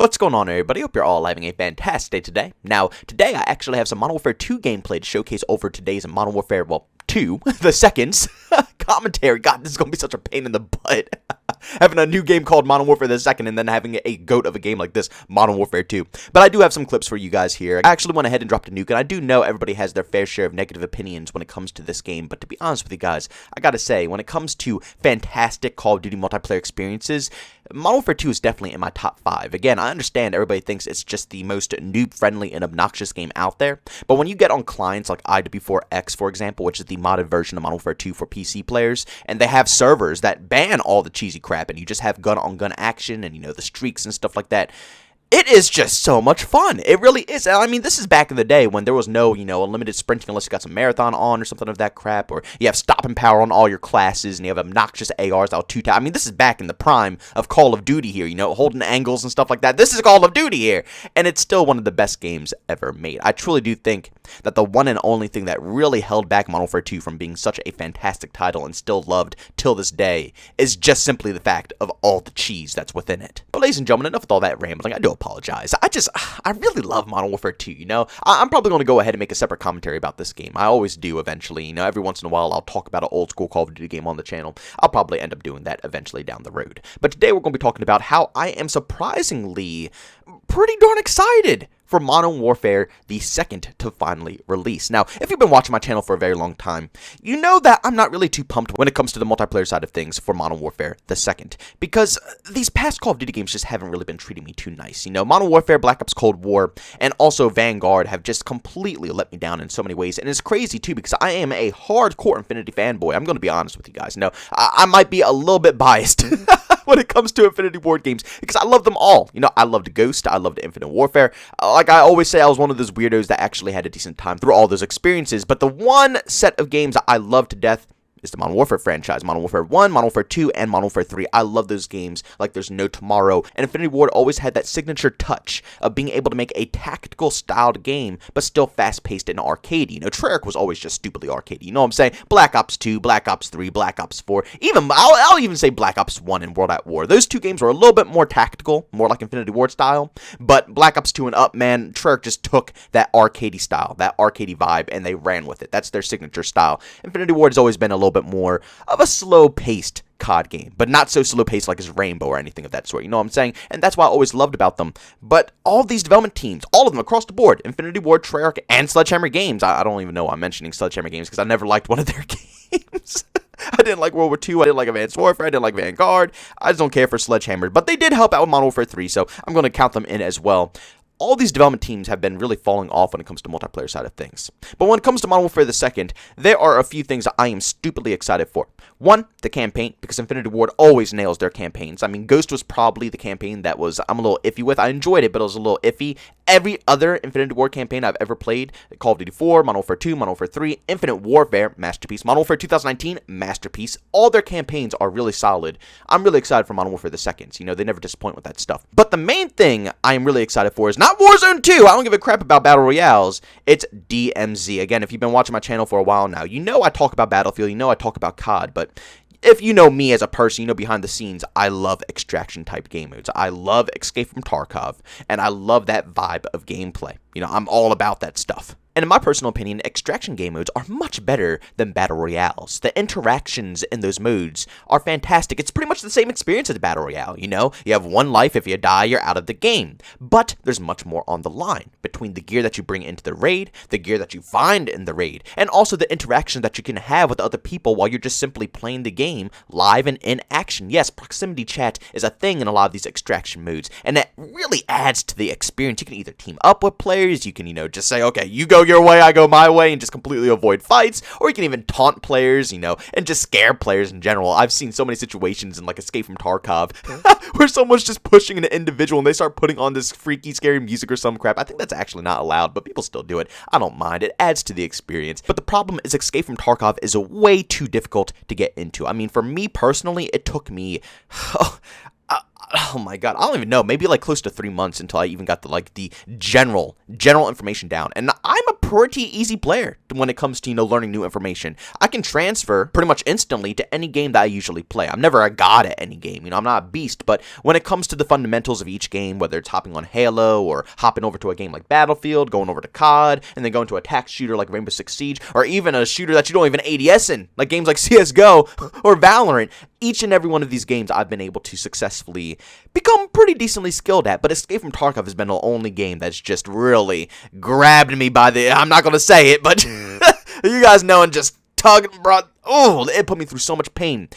What's going on, everybody? Hope you're all having a fantastic day today. Now, today I actually have some Modern Warfare 2 gameplay to showcase over today's Modern Warfare, 2, the second's commentary. God, this is going to be such a pain in the butt. Having a new game called Modern Warfare the Second and then having a goat of a game like this, Modern Warfare 2. But I do have some clips for you guys here. I actually went ahead and dropped a nuke, and I do know everybody has their fair share of negative opinions when it comes to this game, but to be honest with you guys, I gotta say, when it comes to fantastic Call of Duty multiplayer experiences, Modern Warfare 2 is definitely in my top 5. Again, I understand everybody thinks it's just the most noob-friendly and obnoxious game out there, but when you get on clients like IW4X, for example, which is the modded version of Modern Warfare 2 for PC players, and they have servers that ban all the cheesy crap, and you just have gun-on-gun action, and, the streaks and stuff like that, it is just so much fun. It really is. I mean, this is back in the day when there was no, unlimited sprinting unless you got some marathon on or something of that crap, or you have stopping power on all your classes, and you have obnoxious ARs out two times. I mean, this is back in the prime of Call of Duty here, holding angles and stuff like that. This is Call of Duty here, and it's still one of the best games ever made. I truly do think that the one and only thing that really held back Modern Warfare 2 from being such a fantastic title and still loved till this day is just simply the fact of all the cheese that's within it. But ladies and gentlemen, enough with all that rambling. I do apologize. I really love Modern Warfare 2, I'm probably going to go ahead and make a separate commentary about this game. I always do eventually, every once in a while I'll talk about an old school Call of Duty game on the channel. I'll probably end up doing that eventually down the road. But today we're going to be talking about how I am surprisingly pretty darn excited for Modern Warfare the Second to finally release. Now, if you've been watching my channel for a very long time, you know that I'm not really too pumped when it comes to the multiplayer side of things for Modern Warfare the Second, because these past Call of Duty games just haven't really been treating me too nice. Modern Warfare, Black Ops Cold War, and also Vanguard have just completely let me down in so many ways, and it's crazy too because I am a hardcore Infinity fanboy. I'm going to be honest with you guys. I might be a little bit biased when it comes to Infinity Ward games, because I love them all. I loved Ghost, I loved Infinite Warfare. Like I always say, I was one of those weirdos that actually had a decent time through all those experiences, but the one set of games I love to death is the Modern Warfare franchise. Modern Warfare 1, Modern Warfare 2, and Modern Warfare 3. I love those games like there's no tomorrow. And Infinity Ward always had that signature touch of being able to make a tactical styled game, but still fast-paced and arcadey. Treyarch was always just stupidly arcadey. You know what I'm saying? Black Ops 2, Black Ops 3, Black Ops 4. I'll even say Black Ops 1 and World at War. Those two games were a little bit more tactical, more like Infinity Ward style. But Black Ops 2 and up, man, Treyarch just took that arcadey style, that arcadey vibe, and they ran with it. That's their signature style. Infinity Ward has always been a little bit more of a slow-paced COD game, but not so slow-paced like his Rainbow or anything of that sort, you know what I'm saying? And that's what I always loved about them. But all of these development teams, all of them across the board, Infinity Ward, Treyarch, and Sledgehammer Games, I don't even know why I'm mentioning Sledgehammer Games because I never liked one of their games. I didn't like World War II, I didn't like Advanced Warfare, I didn't like Vanguard, I just don't care for Sledgehammer, but they did help out with Modern Warfare 3, so I'm going to count them in as well. All these development teams have been really falling off when it comes to multiplayer side of things. But when it comes to Modern Warfare the Second, there are a few things that I am stupidly excited for. One, the campaign, because Infinity Ward always nails their campaigns. I mean, Ghost was probably the campaign that I'm a little iffy with. I enjoyed it, but it was a little iffy. Every other Infinity Ward campaign I've ever played, Call of Duty 4, Modern Warfare 2, Modern Warfare 3, Infinite Warfare, masterpiece, Modern Warfare 2019, masterpiece. All their campaigns are really solid. I'm really excited for Modern Warfare the Second. They never disappoint with that stuff. But the main thing I am really excited for is not Warzone 2. I don't give a crap about Battle Royales. It's DMZ. Again, if you've been watching my channel for a while now, I talk about Battlefield, I talk about COD, but if you know me as a person, behind the scenes, I love extraction-type game modes. I love Escape from Tarkov, and I love that vibe of gameplay. I'm all about that stuff. And in my personal opinion, extraction game modes are much better than Battle Royales. The interactions in those modes are fantastic. It's pretty much the same experience as a Battle Royale, You have one life. If you die, you're out of the game. But there's much more on the line between the gear that you bring into the raid, the gear that you find in the raid, and also the interaction that you can have with other people while you're just simply playing the game live and in action. Yes, proximity chat is a thing in a lot of these extraction modes, and that really adds to the experience. You can either team up with players, you can, just say, okay, you go your way, I go my way, and just completely avoid fights, or you can even taunt players, and just scare players in general. I've seen so many situations in like Escape from Tarkov where someone's just pushing an individual and they start putting on this freaky, scary music or some crap. I think that's actually not allowed, but people still do it. I don't mind. It adds to the experience. But the problem is Escape from Tarkov is way too difficult to get into. I mean, for me personally, it took me oh my god, I don't even know, maybe like close to 3 months until I even got the general information down. And I'm a pretty easy player when it comes to, learning new information. I can transfer pretty much instantly to any game that I usually play. I'm never a god at any game, I'm not a beast, but when it comes to the fundamentals of each game, whether it's hopping on Halo or hopping over to a game like Battlefield, going over to COD, and then going to a tax shooter like Rainbow Six Siege, or even a shooter that you don't even ADS in, like games like CSGO or Valorant, each and every one of these games I've been able to successfully become pretty decently skilled at, but Escape from Tarkov has been the only game that's just really grabbed me by the, I'm not going to say it, but you guys know, and just tugged, brought, it put me through so much pain.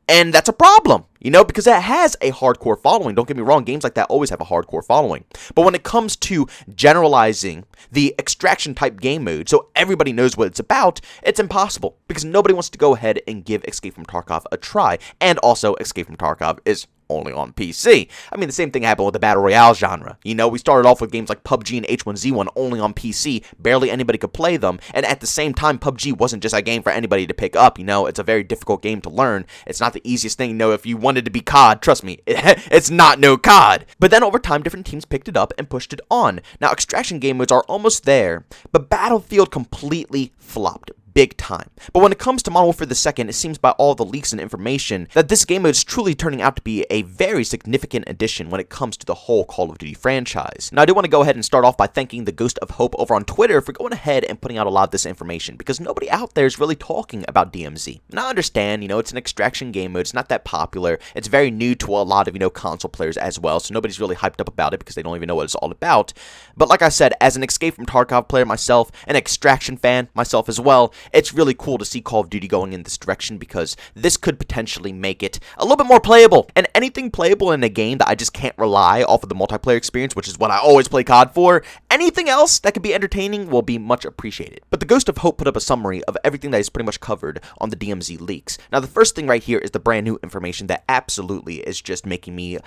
And that's a problem, because it has a hardcore following. Don't get me wrong, games like that always have a hardcore following. But when it comes to generalizing the extraction type game mode so everybody knows what it's about, it's impossible, because nobody wants to go ahead and give Escape from Tarkov a try. And also, Escape from Tarkov is only on PC. I mean, the same thing happened with the Battle Royale genre. We started off with games like PUBG and H1Z1 only on PC. Barely anybody could play them. And at the same time, PUBG wasn't just a game for anybody to pick up. It's a very difficult game to learn. It's not the easiest thing. If you wanted to be COD, trust me, it's not no COD. But then over time, different teams picked it up and pushed it on. Now, extraction game modes are almost there, but Battlefield completely flopped. Big time. But when it comes to Modern Warfare 2, it seems by all the leaks and information that this game mode is truly turning out to be a very significant addition when it comes to the whole Call of Duty franchise. Now, I do want to go ahead and start off by thanking the Ghost of Hope over on Twitter for going ahead and putting out a lot of this information, because nobody out there is really talking about DMZ. And I understand, it's an extraction game mode, it's not that popular, it's very new to a lot of, console players as well, so nobody's really hyped up about it because they don't even know what it's all about. But like I said, as an Escape from Tarkov player myself, an extraction fan myself as well, it's really cool to see Call of Duty going in this direction, because this could potentially make it a little bit more playable. And anything playable in a game that I just can't rely off of the multiplayer experience, which is what I always play COD for, anything else that could be entertaining will be much appreciated. But the Ghost of Hope put up a summary of everything that is pretty much covered on the DMZ leaks. Now, the first thing right here is the brand new information that absolutely is just making me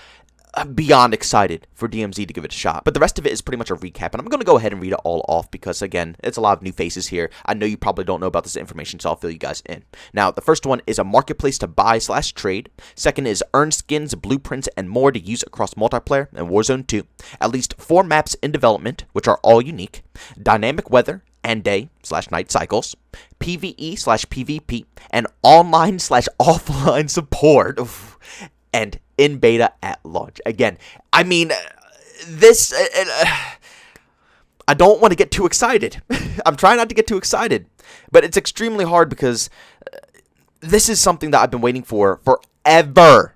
beyond excited for DMZ to give it a shot. But the rest of it is pretty much a recap, and I'm going to go ahead and read it all off because, again, it's a lot of new faces here. I know you probably don't know about this information, so I'll fill you guys in. Now, the first one is a marketplace to buy/trade. Second is earn skins, blueprints, and more to use across multiplayer and Warzone 2. At least 4 maps in development, which are all unique. Dynamic weather and day/night cycles. PvE/PvP. And online/offline support. Oof. And in beta at launch. Again, I mean, this, I don't want to get too excited. I'm trying not to get too excited, but it's extremely hard because this is something that I've been waiting for forever.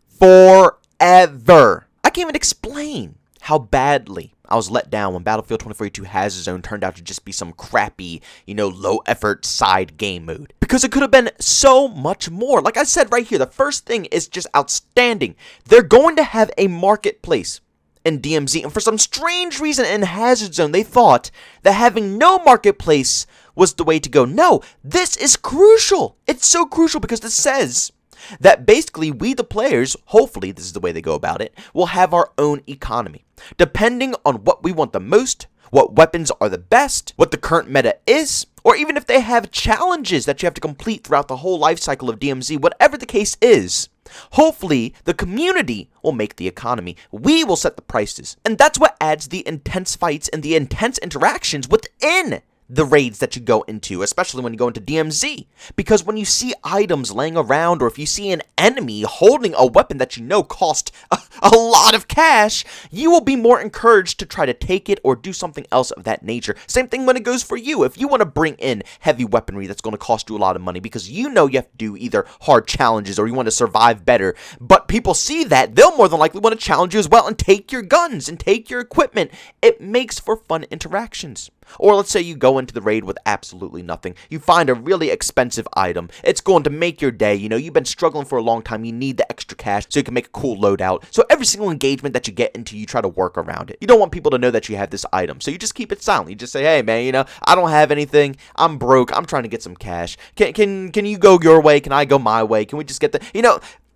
Forever. I can't even explain how badly I was let down when Battlefield 2042 Hazard Zone turned out to just be some crappy, low-effort side game mode. Because it could have been so much more. Like I said right here, the first thing is just outstanding. They're going to have a marketplace in DMZ, and for some strange reason in Hazard Zone, they thought that having no marketplace was the way to go. No, this is crucial. It's so crucial because it says that basically we, the players, hopefully this is the way they go about it, will have our own economy. Depending on what we want the most, what weapons are the best, what the current meta is, or even if they have challenges that you have to complete throughout the whole life cycle of DMZ, whatever the case is, hopefully the community will make the economy. We will set the prices. And that's what adds the intense fights and the intense interactions within the raids that you go into, especially when you go into DMZ. Because when you see items laying around, or if you see an enemy holding a weapon that you know cost a lot of cash, you will be more encouraged to try to take it or do something else of that nature. Same thing when it goes for you. If you want to bring in heavy weaponry that's going to cost you a lot of money because you know you have to do either hard challenges or you want to survive better, but people see that, they'll more than likely want to challenge you as well and take your guns and take your equipment. It makes for fun interactions. Or let's say you go into the raid with absolutely nothing. You find a really expensive item. It's going to make your day. You've been struggling for a long time. You need the extra cash so you can make a cool loadout. So every single engagement that you get into, you try to work around it. You don't want people to know that you have this item. So you just keep it silent. You just say, hey, man, I don't have anything. I'm broke. I'm trying to get some cash. Can you go your way? Can I go my way? Can we just get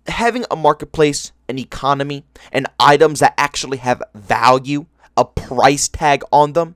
having a marketplace, an economy, and items that actually have value, a price tag on them,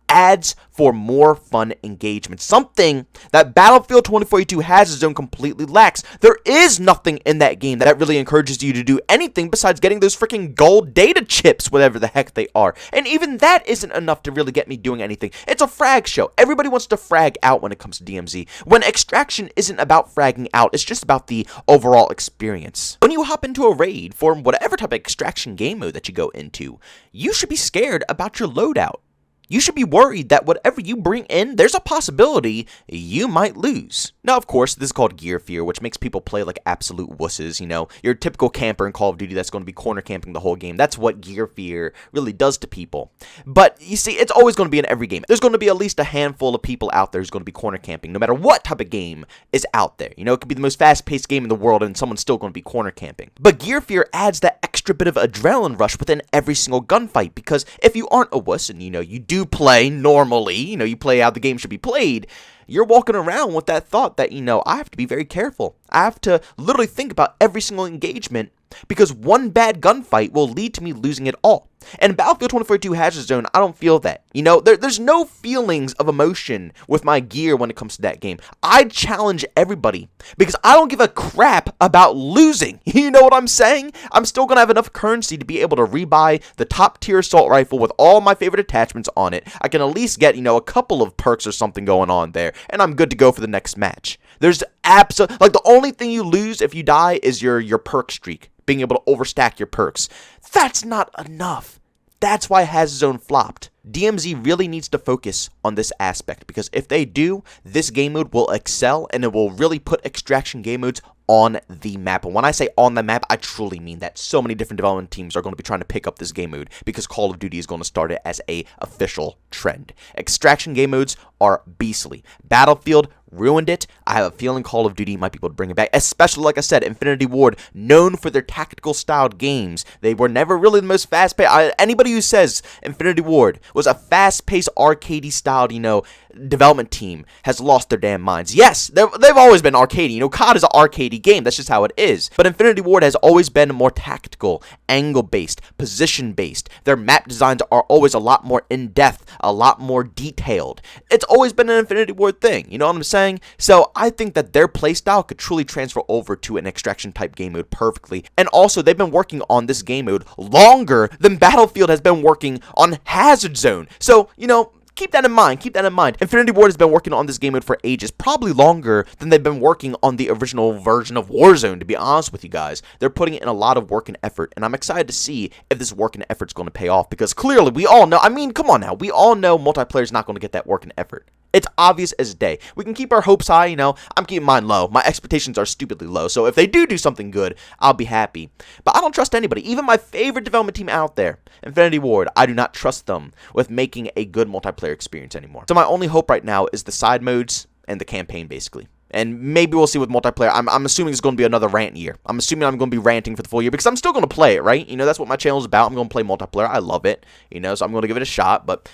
adds for more fun engagement, something that Battlefield 2042 has its own completely lacks. There is nothing in that game that really encourages you to do anything besides getting those freaking gold data chips, whatever the heck they are, and even that isn't enough to really get me doing anything. It's a frag show. Everybody wants to frag out when it comes to DMZ, when extraction isn't about fragging out, it's just about the overall experience. When you hop into a raid for whatever type of extraction game mode that you go into, you should be scared about your loadout. You should be worried that whatever you bring in, there's a possibility you might lose. Now, of course, this is called gear fear, which makes people play like absolute wusses, you know. Your typical camper in Call of Duty that's going to be corner camping the whole game. That's what gear fear really does to people. But, you see, it's always going to be in every game. There's going to be at least a handful of people out there who's going to be corner camping, no matter what type of game is out there. You know, it could be the most fast-paced game in the world, and someone's still going to be corner camping. But gear fear adds that extra bit of adrenaline rush within every single gunfight, because if you aren't a wuss and, you know, you do play normally, you know, you play how the game should be played, you're walking around with that thought that, you know, I have to be very careful. I have to literally think about every single engagement, because one bad gunfight will lead to me losing it all. And Battlefield 2042 Hazard Zone, I don't feel that. You know, there's no feelings of emotion with my gear when it comes to that game. I challenge everybody because I don't give a crap about losing. You know what I'm saying? I'm still going to have enough currency to be able to rebuy the top tier assault rifle with all my favorite attachments on it. I can at least get, you know, a couple of perks or something going on there, and I'm good to go for the next match. There's absolutely, like, the only thing you lose if you die is your perk streak, being able to overstack your perks. That's not enough. That's why Hazard Zone flopped. DMZ really needs to focus on this aspect, because if they do, this game mode will excel and it will really put extraction game modes on the map. And when I say on the map, I truly mean that. So many different development teams are going to be trying to pick up this game mode because Call of Duty is going to start it as a official trend. Extraction game modes are beastly. Battlefield ruined it. I have a feeling Call of Duty might be able to bring it back, especially, like I said, Infinity Ward, known for their tactical styled games. They were never really the most fast-paced. Anybody who says Infinity Ward was a fast-paced, arcadey styled, you know, development team has lost their damn minds. Yes, they've always been arcadey. You know, COD is an arcadey game. That's just how it is. But Infinity Ward has always been more tactical, angle-based, position-based. Their map designs are always a lot more in-depth, a lot more detailed. It's always been an Infinity Ward thing. You know what I'm saying? So I think that their playstyle could truly transfer over to an extraction-type game mode perfectly. And also, they've been working on this game mode longer than Battlefield has been working on Hazard Zone. So, you know, keep that in mind. Keep that in mind. Infinity Ward has been working on this game mode for ages, probably longer than they've been working on the original version of Warzone, to be honest with you guys. They're putting in a lot of work and effort, and I'm excited to see if this work and effort is going to pay off, because clearly we all know, I mean, come on now, we all know multiplayer is not going to get that work and effort. It's obvious as day. We can keep our hopes high, you know. I'm keeping mine low. My expectations are stupidly low. So if they do something good, I'll be happy. But I don't trust anybody. Even my favorite development team out there, Infinity Ward, I do not trust them with making a good multiplayer experience anymore. So my only hope right now is the side modes and the campaign, basically. And maybe we'll see with multiplayer. I'm assuming it's going to be another rant year. I'm assuming I'm going to be ranting for the full year, because I'm still going to play it, right? You know, that's what my channel is about. I'm going to play multiplayer. I love it, you know, so I'm going to give it a shot, but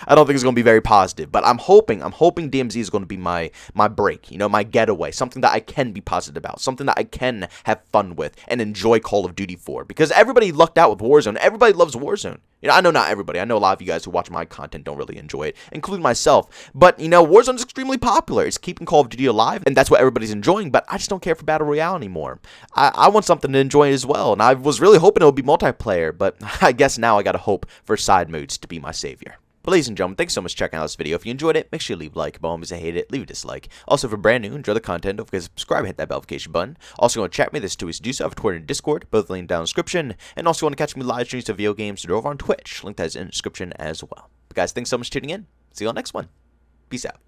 I don't think it's going to be very positive. But I'm hoping DMZ is going to be my break, you know, my getaway, something that I can be positive about, something that I can have fun with and enjoy Call of Duty for, because everybody lucked out with Warzone. Everybody loves Warzone. You know, I know not everybody. I know a lot of you guys who watch my content don't really enjoy it, including myself. But, you know, Warzone is extremely popular. It's keeping Call of Duty alive, and that's what everybody's enjoying. But I just don't care for Battle Royale anymore. I want something to enjoy as well, and I was really hoping it would be multiplayer, but I guess now I gotta hope for side modes to be my savior. But ladies and gentlemen, thanks so much for checking out this video. If you enjoyed it, make sure you leave a like. But if you hate it, leave a dislike. Also, if you're brand new, enjoy the content, don't forget to subscribe and hit that notification button. Also, want to chat with me, there's two ways to do so. I have Twitter and Discord, both linked down in the description. And also, want to catch me live streams of video games, so over on Twitch, link that is in the description as well. But guys, thanks so much for tuning in. See you on the next one. Peace out.